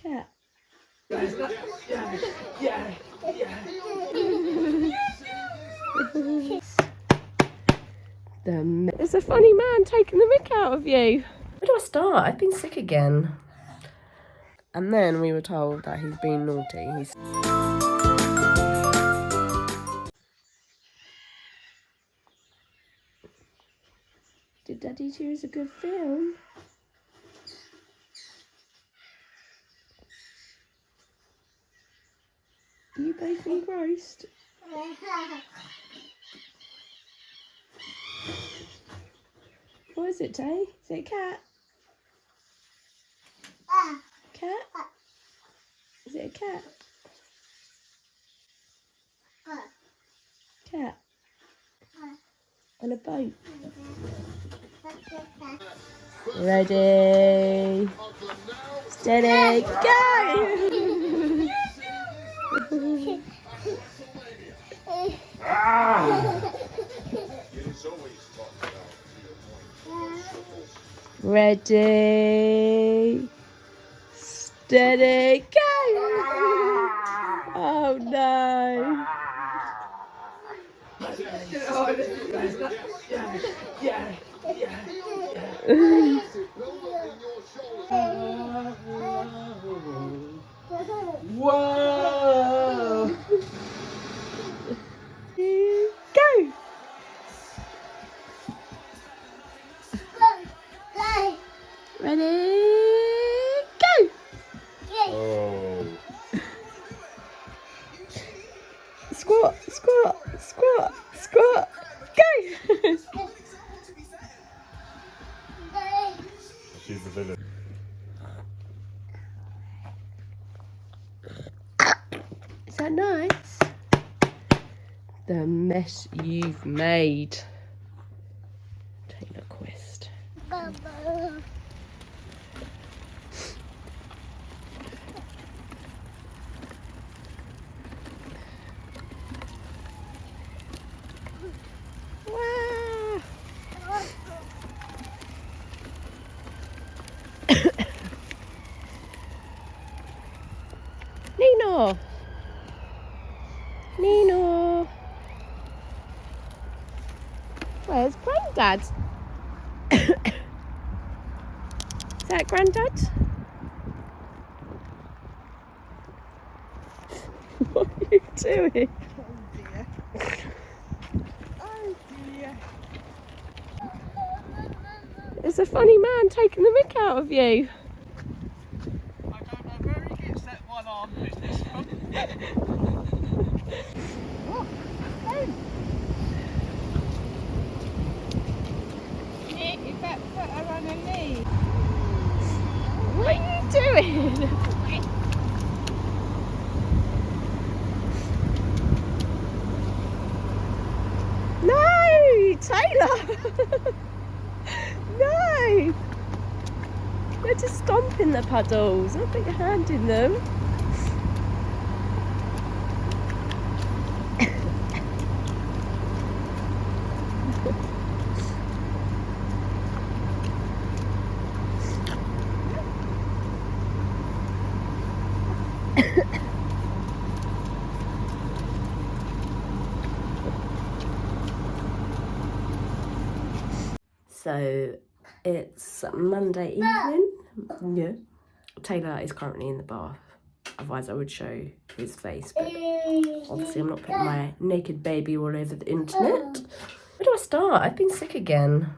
Cat. There's a funny man taking the mick out of you. Where do I start? I've been sick again. And then we were told that he's been naughty. Did Daddy choose a good film? Are you both engrossed? What is it, Tay? Is it a cat? Cat? Is it a cat? Cat? On a boat? Ready? Steady, go! Ready? Steady, go! Oh no! Whoa! Go! Ready? Go! Oh. Squat, squat, squat, squat, go! She's the villain. Is that nice? The mess you've made. Taylor Quest. Wow. Nino! Nino! Where's Grandad? Is that Grandad? What are you doing? Oh dear. There's a funny man taking the mick out of you. I don't know where he gets that one arm business from. Oh, hey. Nick, you better put her on her knee. What are you doing? No, Taylor. No. You're just stomping the puddles. Don't put your hand in them. So it's Monday evening. Yeah. Taylor is currently in the bath. Otherwise I would show his face, but obviously I'm not putting my naked baby all over the internet. Where do I start? I've been sick again.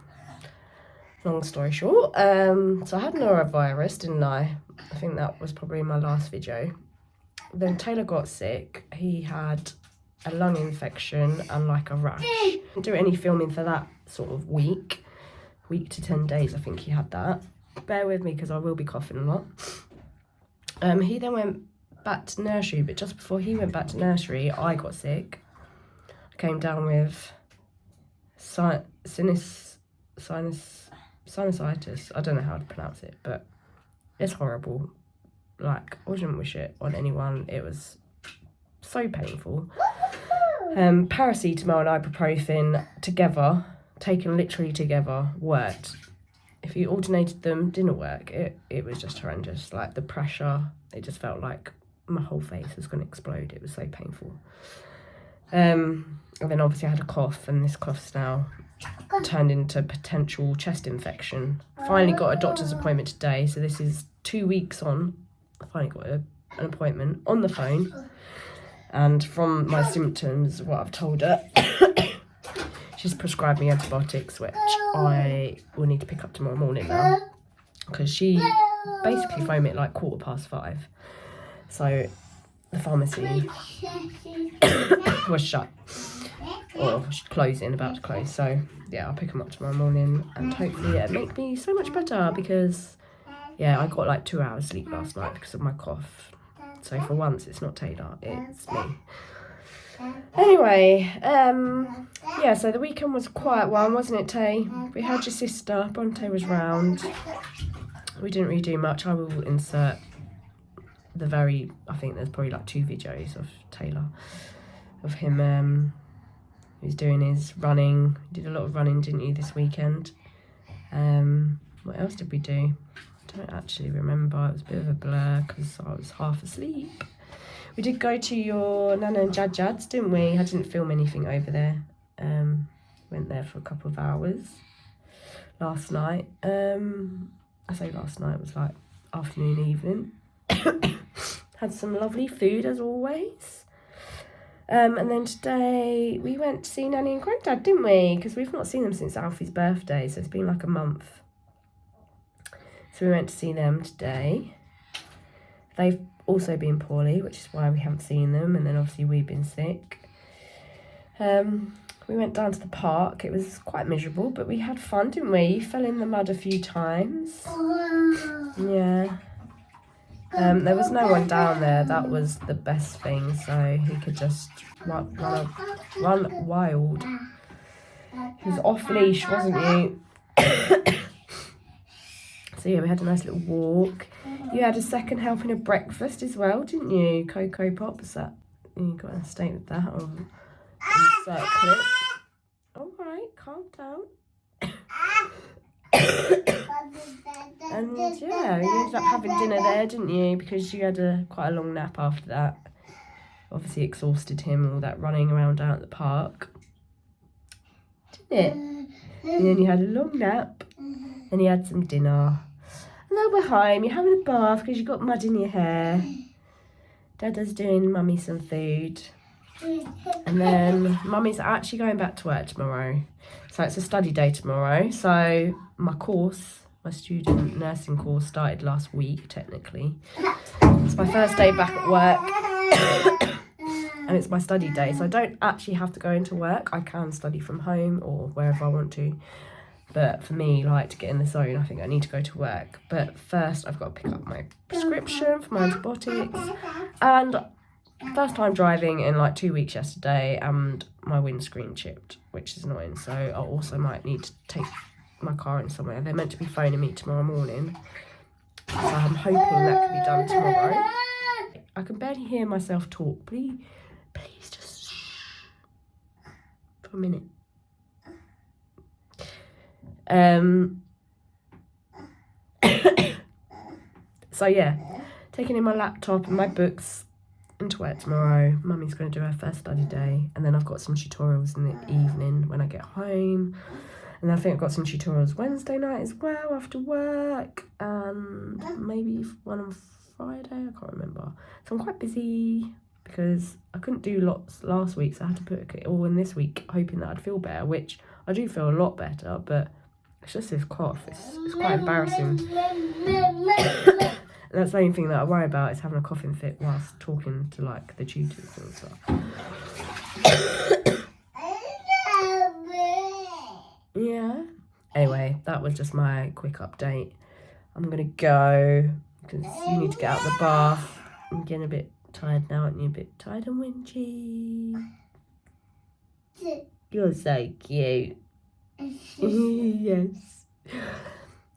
Long story short. So I had norovirus, didn't I? I think that was probably my last video. Then Taylor got sick. He had a lung infection and like a rash. Didn't do any filming for that sort of week to 10 days. I think he had that. Bear with me because I will be coughing a lot. He then went back to nursery, but just before he went back to nursery, I got sick. I came down with sinusitis. I don't know how to pronounce it, but it's horrible. Like, I wouldn't wish it on anyone. It was so painful. Paracetamol and ibuprofen together, taken literally together, worked. if you alternated them, didn't work. It was just horrendous. Like the pressure, it just felt like my whole face was going to explode. It was so painful. And then obviously I had a cough, and this cough's now turned into potential chest infection. Finally got a doctor's appointment today, so this is 2 weeks on. I finally got an appointment on the phone, and from my symptoms, what I've told her, she's prescribed me antibiotics, which I will need to pick up tomorrow morning now, because she basically phoned me at like 5:15. So the pharmacy was shut, or closing, about to close. So yeah, I'll pick them up tomorrow morning, and hopefully it'll make me so much better, because yeah, I got like 2 hours sleep last night because of my cough. So for once, it's not Taylor, it's me. Anyway, yeah, so the weekend was a quiet one, wasn't it, Tay? We had your sister, Bronte was round. We didn't really do much. I will insert I think there's probably like 2 videos of Taylor, of him, who's doing his running. Did a lot of running, didn't you, this weekend? What else did we do? I don't actually remember. It was a bit of a blur because I was half asleep. We did go to your Nana and Jad's, didn't we? I didn't film anything over there. Went there for a couple of hours last night. I say last night, it was like afternoon, evening. Had some lovely food as always. And then today we went to see Nanny and Granddad, didn't we? Because we've not seen them since Alfie's birthday, so it's been like a month. So we went to see them today. They've also been poorly, which is why we haven't seen them. And then obviously we've been sick. We went down to the park. It was quite miserable, but we had fun, didn't we? You fell in the mud a few times. Yeah. There was no one down there. That was the best thing. So he could just run wild. He was off leash, wasn't you? So yeah, we had a nice little walk. You had a second helping of breakfast as well, didn't you? Coco Pops. That you got to stay with that on insert clip. All right, calm down. And yeah, you ended up having dinner there, didn't you? Because you had quite a long nap after that. Obviously exhausted him, all that running around down at the park. Didn't it? And then you had a long nap. And you had some dinner. And now we're home. You're having a bath because you got mud in your hair. Dada's doing Mummy some food. And then Mummy's actually going back to work tomorrow. So it's a study day tomorrow. So my student nursing course started last week, technically. It's my first day back at work. And it's my study day. So I don't actually have to go into work. I can study from home or wherever I want to. But for me, like, to get in the zone, I think I need to go to work. But first, I've got to pick up my prescription for my antibiotics. And first time driving in like 2 weeks yesterday, and my windscreen chipped, which is annoying. So I also might need to take my car in somewhere. They're meant to be phoning me tomorrow morning. So I'm hoping that can be done tomorrow. I can barely hear myself talk. Please just shh for a minute. So yeah, taking in my laptop and my books into work tomorrow. Mummy's going to do her first study day, and then I've got some tutorials in the evening when I get home, and I think I've got some tutorials Wednesday night as well after work, and maybe one on Friday, I can't remember. So I'm quite busy because I couldn't do lots last week, so I had to put it all in this week, hoping that I'd feel better, which I do feel a lot better, but it's just this cough. It's quite embarrassing. And that's the only thing that I worry about, is having a coughing fit whilst talking to like the tutors and stuff. Yeah. Anyway, that was just my quick update. I'm gonna go because you need to get out of the bath. I'm getting a bit tired now, aren't you? A bit tired and whingy. You're so cute. Yes.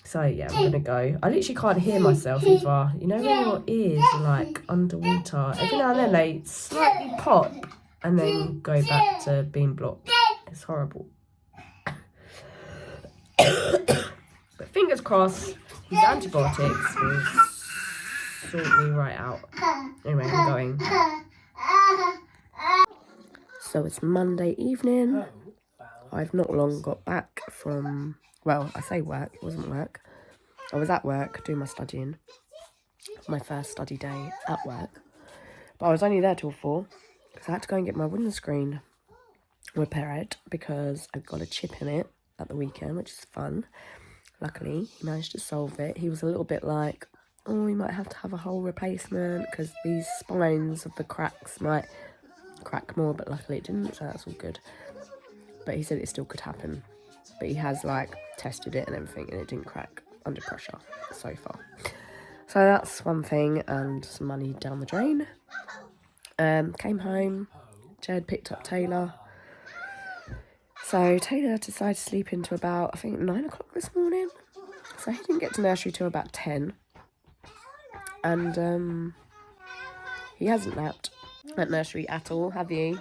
So yeah, I'm gonna go. I literally can't hear myself either. You know when your ears are like underwater? Every now and then they slightly pop and then go back to being blocked. It's horrible. But fingers crossed, these antibiotics will sort me right out. Anyway, I'm going. So it's Monday evening. I've not long got back from, well, I say work, it wasn't work. I was at work doing my studying. My first study day at work. But I was only there till 4 because I had to go and get my windscreen repaired because I got a chip in it at the weekend, which is fun. Luckily, he managed to solve it. He was a little bit like, oh, we might have to have a whole replacement because these spines of the cracks might crack more, but luckily it didn't, so that's all good. But he said it still could happen. But he has, like, tested it and everything, and it didn't crack under pressure so far. So that's one thing, and some money down the drain. Came home, Jed picked up Taylor. So Taylor decided to sleep into about, I think, 9 o'clock this morning. So he didn't get to nursery till about 10. And he hasn't napped at nursery at all, have you?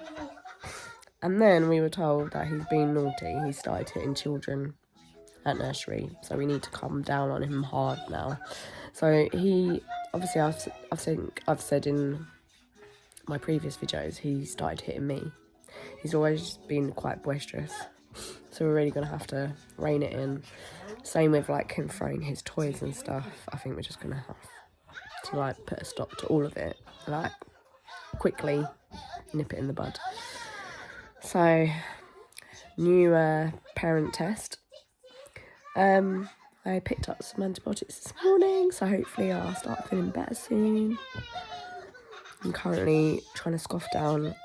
And then we were told that he's been naughty. He started hitting children at nursery, so we need to calm down on him hard now. So he, obviously, I've said in my previous videos, he started hitting me. He's always been quite boisterous, so we're really gonna have to rein it in. Same with like him throwing his toys and stuff. I think we're just gonna have to like put a stop to all of it, like quickly nip it in the bud. So new parent test. I picked up some antibiotics this morning, so hopefully I'll start feeling better soon. I'm currently trying to scoff down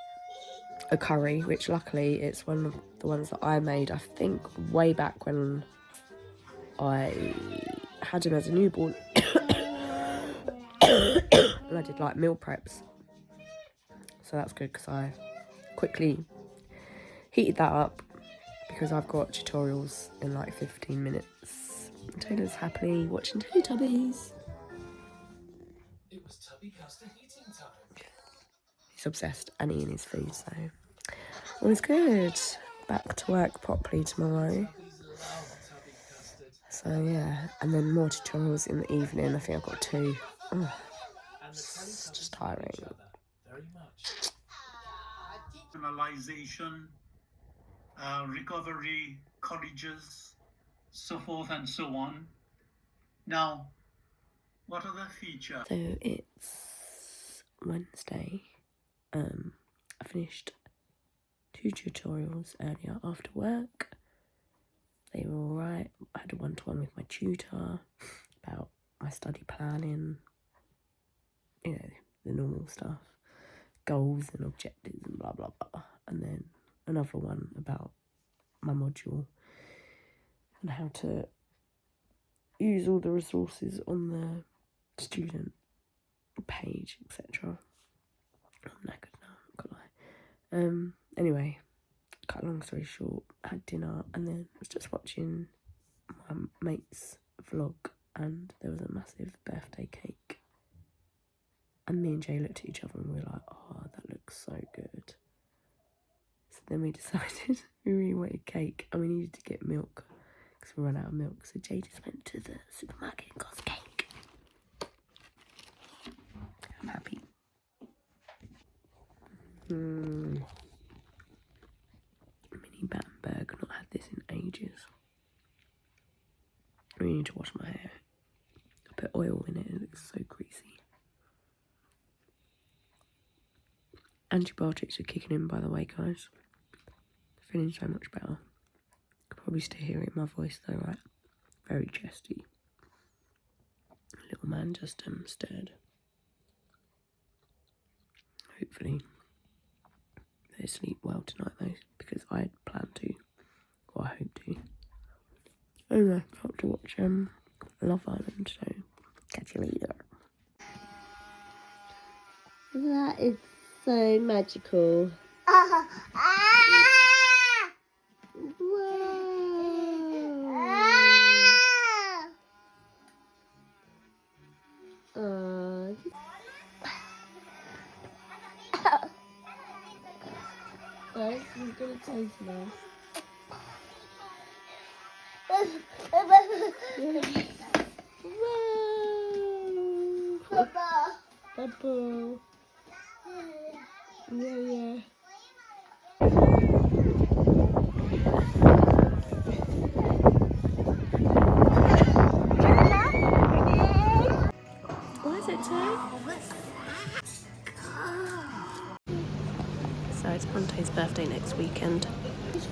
a curry, which luckily it's one of the ones that I made, I think, way back when I had him as a newborn. And I did like meal preps. So that's good because I quickly heated that up because I've got tutorials in like 15 minutes. Taylor's happily watching Teletubbies. It was tubby custard eating time. He's obsessed and eating his food, so all is good. Back to work properly tomorrow. So yeah, and then more tutorials in the evening. I think I've got 2. Oh, it's just tiring. Analyzation, recovery colleges, so forth and so on. Now, what are the features? So it's Wednesday. I finished 2 tutorials earlier after work. They were alright. I had a one-to-one with my tutor about my study planning, you know, the normal stuff, goals and objectives and blah blah blah. And then another one about my module and how to use all the resources on the student page, etc. I'm knackered now, I'm not gonna lie. Anyway, cut a long story short, had dinner and then was just watching my mate's vlog, and there was a massive birthday cake. And me and Jay looked at each other and we were like, oh, that looks so good. So then we decided we really wanted cake and we needed to get milk because we ran out of milk. So Jay just went to the supermarket and got cake. I'm happy. Mini Battenberg, not had this in ages. I really need to wash my hair. I put oil in it, it looks so greasy. Antibiotics are kicking in, by the way, guys. Feeling so much better. Could probably still hear it in my voice though, right? Very chesty. Little man just stirred. Hopefully they sleep well tonight though, because I plan to, or I hope to. Anyway, I have to watch Love Island, so catch you later. That is so magical. Whoa. This is gonna taste nice. Bubble. Yeah. What is it, Tay? So it's Monte's birthday next weekend,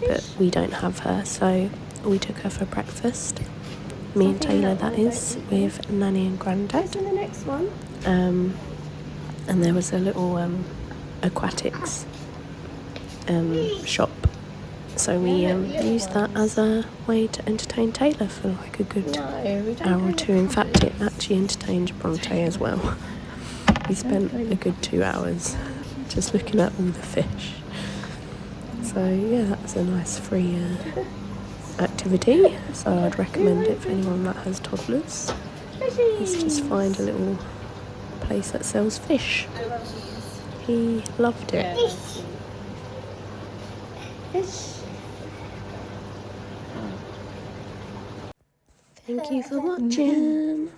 but we don't have her, so we took her for breakfast. Me and Taylor, that is, with Nanny and Grandad. The next one. And there was a little aquatics shop, so we used that as a way to entertain Taylor for like a good hour or two. In fact, it actually entertained Bronte as well. We spent a good 2 hours just looking at all the fish. So yeah, that was a nice free activity, so I'd recommend it for anyone that has toddlers. Let's just find a little place that sells fish. He loved it. Fish. Thank you for watching.